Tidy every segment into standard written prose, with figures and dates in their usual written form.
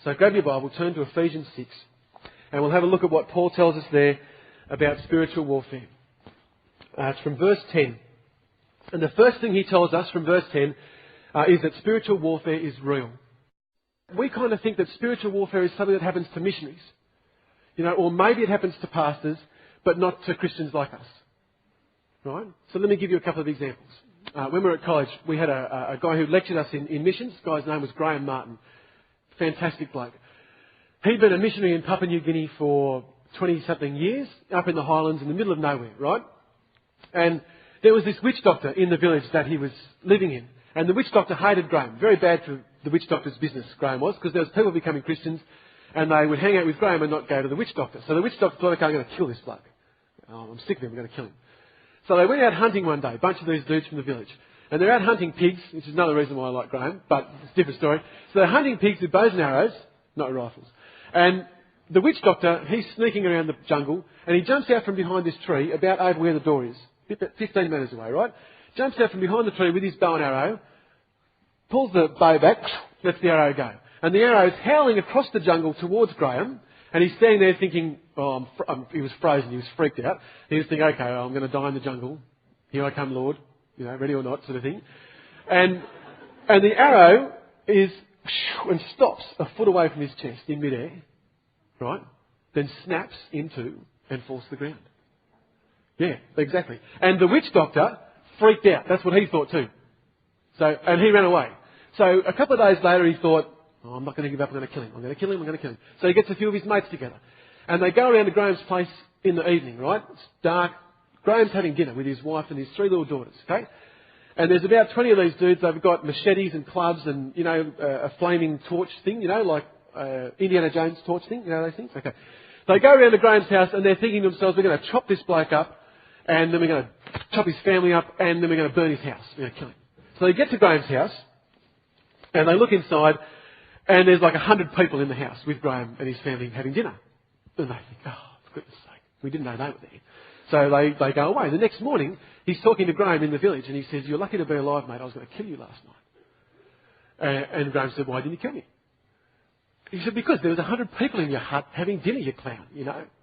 So grab your Bible, turn to Ephesians 6, and we'll have a look at what Paul tells us there about spiritual warfare. It's from verse 10. And the first thing he tells us from verse 10 is that spiritual warfare is real. We kind of think that spiritual warfare is something that happens to missionaries. Or maybe it happens to pastors, but not to Christians like us. Right? So let me give you a couple of examples. When we were at college, we had a guy who lectured us in missions. The guy's name was Graham Martin. Fantastic bloke. He'd been a missionary in Papua-New Guinea for 20-something years, up in the highlands in the middle of nowhere, right? And there was this witch doctor in the village that he was living in. And the witch doctor hated Graham. Very bad for the witch doctor's business, Graham was, because there was people becoming Christians and they would hang out with Graham and not go to the witch doctor. So the witch doctor thought, okay, I'm going to kill this bloke. Oh, I'm sick of him, I'm going to kill him. So they went out hunting one day, a bunch of these dudes from the village. And they're out hunting pigs, which is another reason why I like Graham, but it's a different story. So they're hunting pigs with bows and arrows, not rifles. And the witch doctor, he's sneaking around the jungle, and he jumps out from behind this tree, about over where the door is, 15 metres away, right? Jumps out from behind the tree with his bow and arrow, pulls the bow back, lets the arrow go. And the arrow's howling across the jungle towards Graham, and he's standing there thinking, he was frozen, he was freaked out. He was thinking, okay, I'm going to die in the jungle. Here I come, Lord. Ready or not, sort of thing. And the arrow is, and stops a foot away from his chest in midair, right? Then snaps into and falls to the ground. Yeah, exactly. And the witch doctor freaked out. That's what he thought too. And he ran away. So a couple of days later he thought, I'm not going to give up, I'm going to kill him. I'm going to kill him, I'm going to kill him. So he gets a few of his mates together. And they go around to Graham's place in the evening, right? It's dark. Graham's having dinner with his wife and his 3 little daughters, okay? And there's about 20 of these dudes. They've got machetes and clubs and, a flaming torch thing, like Indiana Jones torch thing, those things? Okay. They go around to Graham's house and they're thinking to themselves, we're going to chop this bloke up and then we're going to chop his family up and then we're going to burn his house. We're going to kill him. So they get to Graham's house and they look inside and there's like 100 people in the house with Graham and his family having dinner. And they think, oh, for goodness sake, we didn't know they were there. So they go away. The next morning, he's talking to Graham in the village and he says, you're lucky to be alive, mate. I was going to kill you last night. And Graham said, why didn't you kill me? He said, because there was 100 people in your hut having dinner, you clown,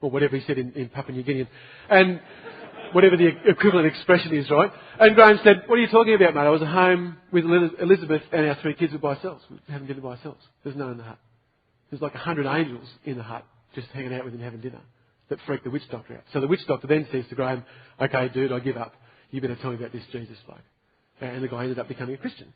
or whatever he said in Papua-New Guinea. And whatever the equivalent expression is, right? And Graham said, what are you talking about, mate? I was at home with Elizabeth and our 3 kids were by ourselves. We were having dinner by ourselves. There's no one in the hut. There's like 100 angels in the hut just hanging out with him having dinner. That freaked the witch doctor out. So the witch doctor then says to Graham, okay, dude, I give up. You better tell me about this Jesus bloke. And the guy ended up becoming a Christian.